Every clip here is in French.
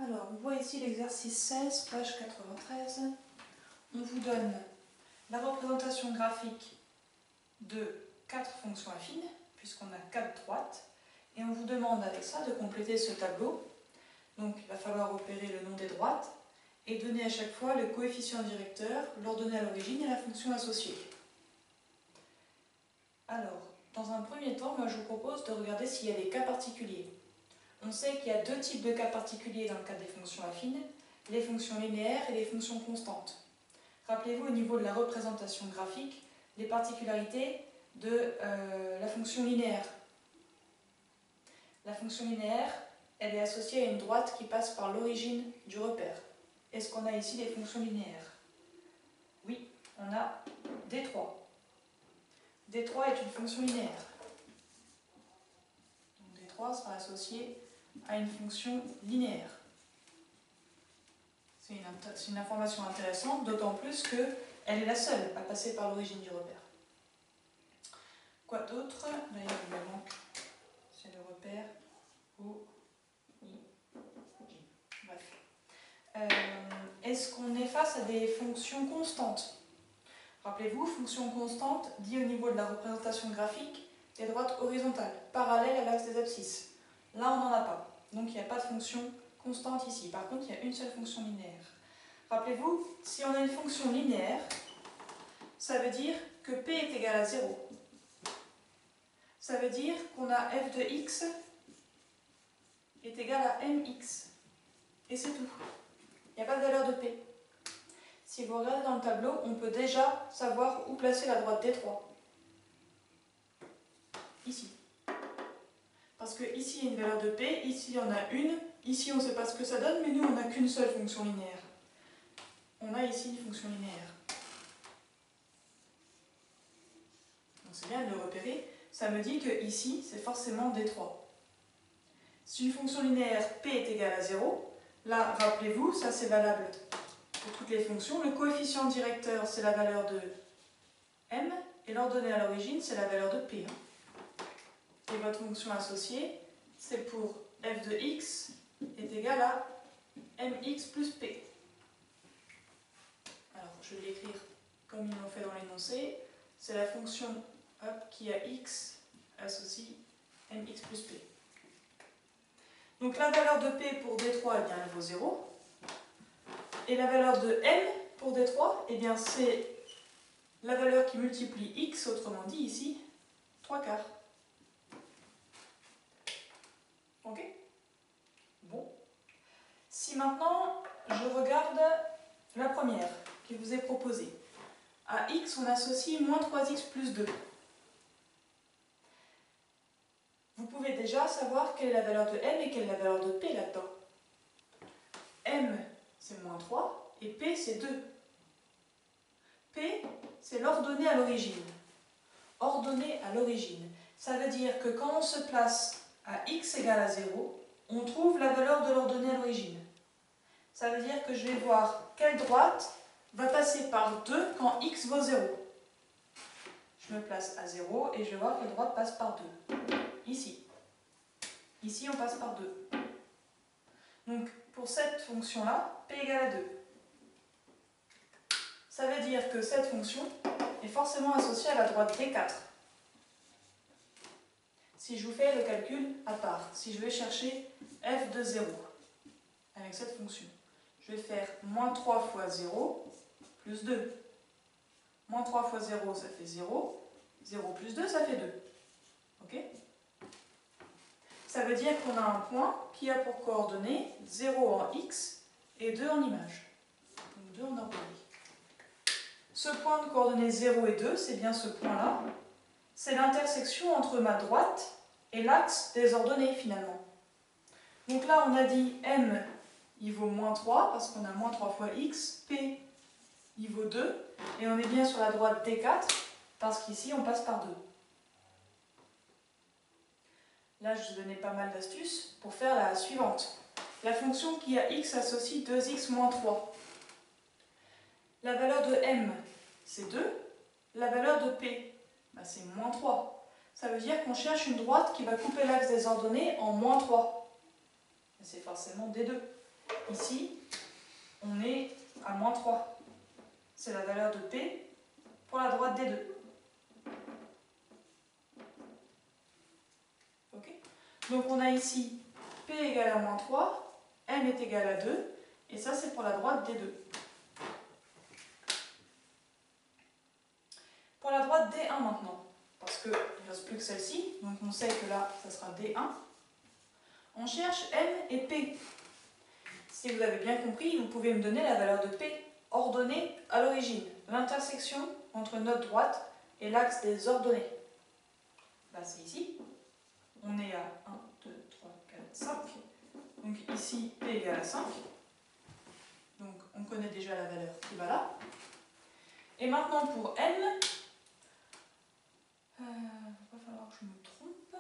Alors, on voit ici l'exercice 16, page 93. On vous donne la représentation graphique de 4 fonctions affines, puisqu'on a 4 droites, et on vous demande avec ça de compléter ce tableau. Donc, il va falloir opérer le nom des droites et donner à chaque fois le coefficient directeur, l'ordonnée à l'origine et la fonction associée. Alors, dans un premier temps, moi je vous propose de regarder s'il y a des cas particuliers. On sait qu'il y a deux types de cas particuliers dans le cas des fonctions affines, les fonctions linéaires et les fonctions constantes. Rappelez-vous au niveau de la représentation graphique, les particularités de la fonction linéaire. La fonction linéaire, elle est associée à une droite qui passe par l'origine du repère. Est-ce qu'on a ici des fonctions linéaires? Oui, on a D3. D3 est une fonction linéaire. Donc D3 sera associé à une fonction linéaire. C'est une information intéressante, d'autant plus qu'elle est la seule à passer par l'origine du repère. Quoi d'autre? D'ailleurs, il me manque, c'est le repère O, I, J. Bref. Est-ce qu'on est face à des fonctions constantes? Rappelez-vous, fonction constante dit au niveau de la représentation graphique des droites horizontales, parallèles à l'axe des abscisses. Là, on n'en a pas. Donc, il n'y a pas de fonction constante ici. Par contre, il y a une seule fonction linéaire. Rappelez-vous, si on a une fonction linéaire, ça veut dire que P est égal à 0. Ça veut dire qu'on a f de x est égal à mx. Et c'est tout. Il n'y a pas de valeur de P. Si vous regardez dans le tableau, on peut déjà savoir où placer la droite D3. Ici. Parce que ici, il y a une valeur de P, ici, il y en a une. Ici, on ne sait pas ce que ça donne, mais nous, on n'a qu'une seule fonction linéaire. On a ici une fonction linéaire. Donc c'est bien de le repérer. Ça me dit que ici, c'est forcément D3. Si une fonction linéaire P est égale à 0, là, rappelez-vous, ça c'est valable pour toutes les fonctions. Le coefficient directeur, c'est la valeur de M, et l'ordonnée à l'origine, c'est la valeur de P. Et votre fonction associée, c'est pour f de x est égal à mx plus p. Alors, je vais l'écrire comme ils l'ont fait dans l'énoncé. C'est la fonction qui a x associe mx plus p. Donc la valeur de p pour D3, eh bien, elle vaut 0. Et la valeur de m pour D3, eh bien, c'est la valeur qui multiplie x, autrement dit ici, 3/4. Ok? Bon. Si maintenant, je regarde la première qui vous est proposée. À x, on associe moins 3x plus 2. Vous pouvez déjà savoir quelle est la valeur de m et quelle est la valeur de p là-dedans. M, c'est moins 3, et p, c'est 2. P, c'est l'ordonnée à l'origine. Ordonnée à l'origine. Ça veut dire que quand on se place à x égale à 0, on trouve la valeur de l'ordonnée à l'origine. Ça veut dire que je vais voir quelle droite va passer par 2 quand x vaut 0. Je me place à 0 et je vais voir quelle droite passe par 2. Ici. Ici, on passe par 2. Donc, pour cette fonction-là, p égale à 2. Ça veut dire que cette fonction est forcément associée à la droite D4. Si je vous fais le calcul à part, si je vais chercher f de 0 avec cette fonction, je vais faire moins 3 fois 0 plus 2. Moins 3 fois 0, ça fait 0. 0 plus 2, ça fait 2. Ok? Ça veut dire qu'on a un point qui a pour coordonnées 0 en x et 2 en image. Donc 2 en ordonnée. Ce point de coordonnées 0 et 2, c'est bien ce point-là. C'est l'intersection entre ma droite et l'axe des ordonnées finalement. Donc là, on a dit m, il vaut moins 3 parce qu'on a moins 3 fois x. P, il vaut 2. Et on est bien sur la droite D4 parce qu'ici, on passe par 2. Là, je vous donnais pas mal d'astuces pour faire la suivante. La fonction qui a x associe 2x moins 3. La valeur de m, c'est 2. La valeur de p, c'est moins 3. Ça veut dire qu'on cherche une droite qui va couper l'axe des ordonnées en moins 3. C'est forcément D2. ici, on est à moins 3. C'est la valeur de P pour la droite des deux. Ok? Donc on a ici P égale à moins 3, M est égal à 2, et ça c'est pour la droite des deux. Pour la droite D1 maintenant, parce qu'il ne reste plus que celle-ci, donc on sait que là, ça sera D1. On cherche M et P. Si vous avez bien compris, vous pouvez me donner la valeur de P ordonnée à l'origine, l'intersection entre notre droite et l'axe des ordonnées. Là, c'est ici. On est à 1, 2, 3, 4, 5. Donc ici, P égale à 5. Donc on connaît déjà la valeur qui va là. Et maintenant pour M, il va pas falloir que je me trompe.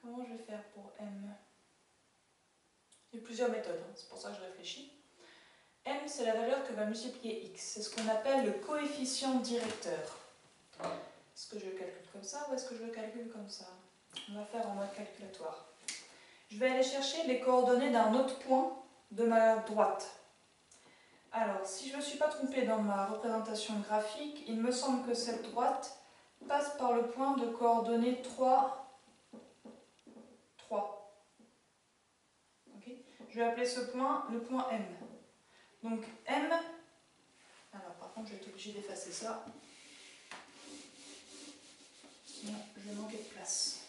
Comment je vais faire pour M? Il y a plusieurs méthodes, hein, c'est pour ça que je réfléchis. M, c'est la valeur que va multiplier X. C'est ce qu'on appelle le coefficient directeur. Est-ce que je le calcule comme ça ou est-ce que je le calcule comme ça? On va faire en mode calculatoire. Je vais aller chercher les coordonnées d'un autre point de ma droite. Alors, si je ne me suis pas trompée dans ma représentation graphique, il me semble que cette droite passe par le point de coordonnées 3, 3. Okay. Je vais appeler ce point le point M. Donc M, alors par contre je vais être obligée d'effacer ça, sinon je vais manquer de place.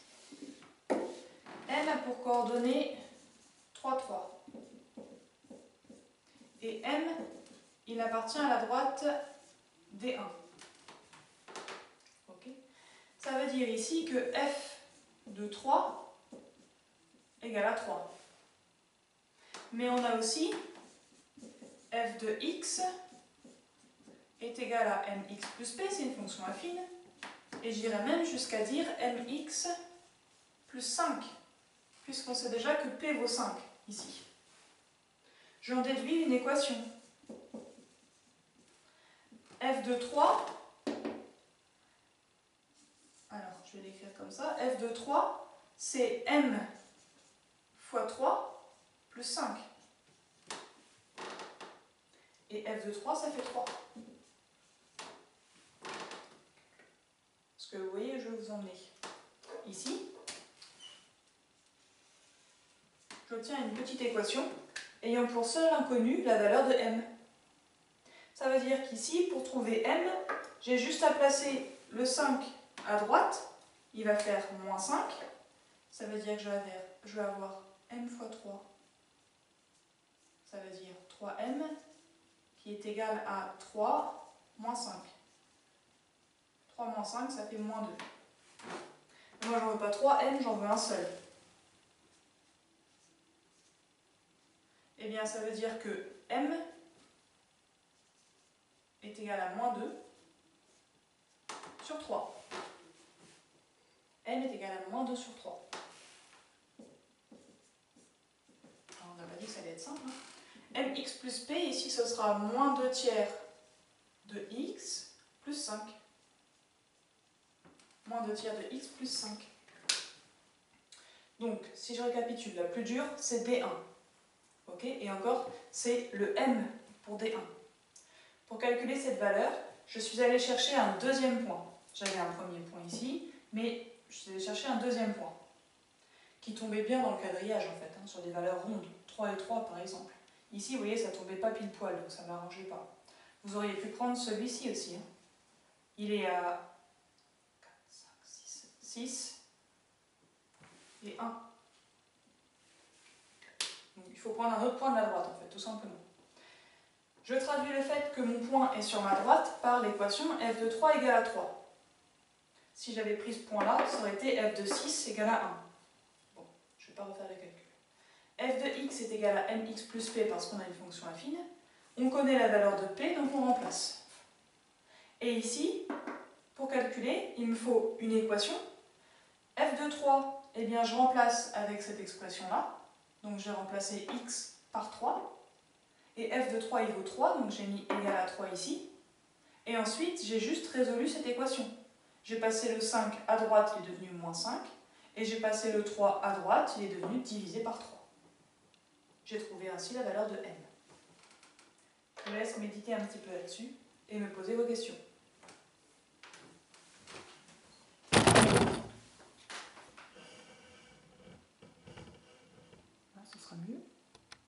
M a pour coordonnées 3, 3. Et M, il appartient à la droite D1. Okay. Ça veut dire ici que F de 3 égale à 3. Mais on a aussi F de X est égal à Mx plus P, c'est une fonction affine. Et j'irai même jusqu'à dire Mx plus 5, puisqu'on sait déjà que P vaut 5 ici. J'en déduis une équation. F de 3, alors je vais l'écrire comme ça, F de 3, c'est M fois 3 plus 5. Et F de 3, ça fait 3. Parce que vous voyez, je vais vous emmener ici. J'obtiens une petite équation ayant pour seul inconnu la valeur de M. Ça veut dire qu'ici, pour trouver M, j'ai juste à placer le 5 à droite, il va faire moins 5. Ça veut dire que je vais avoir M fois 3. Ça veut dire 3M qui est égal à 3 moins 5. 3 moins 5, ça fait moins 2. Moi, j'en veux pas 3M, j'en veux un seul. Eh bien, ça veut dire que M est égal à moins 2 sur 3. M est égal à moins 2 sur 3. Alors, on n'a pas dit que ça allait être simple. Mx plus P, ici, ce sera moins 2 tiers de x plus 5. Moins 2 tiers de x plus 5. Donc, si je récapitule, la plus dure, c'est D1. Okay, et encore, c'est le M pour D1. Pour calculer cette valeur, je suis allée chercher un deuxième point. J'avais un premier point ici, mais je suis allée chercher un deuxième point, qui tombait bien dans le quadrillage en fait, sur des valeurs rondes, 3 et 3 par exemple. Ici, vous voyez, ça ne tombait pas pile poil, donc ça ne m'arrangeait pas. Vous auriez pu prendre celui-ci aussi. Il est à 4, 5, 6 et 1. Donc il faut prendre un autre point de la droite en fait, tout simplement. Je traduis le fait que mon point est sur ma droite par l'équation f de 3 égale à 3. Si j'avais pris ce point-là, ça aurait été f de 6 égale à 1. Bon, je ne vais pas refaire le calcul. F de x est égal à mx plus p parce qu'on a une fonction affine. On connaît la valeur de p, donc on remplace. Et ici, pour calculer, il me faut une équation. F de 3, eh bien je remplace avec cette expression-là. Donc j'ai remplacé x par 3. Et f de 3, il vaut 3, donc j'ai mis égal à 3 ici. Et ensuite, j'ai juste résolu cette équation. J'ai passé le 5 à droite, qui est devenu moins 5. et j'ai passé le 3 à droite, il est devenu divisé par 3. J'ai trouvé ainsi la valeur de n. Je vous laisse méditer un petit peu là-dessus et me poser vos questions. Ce sera mieux.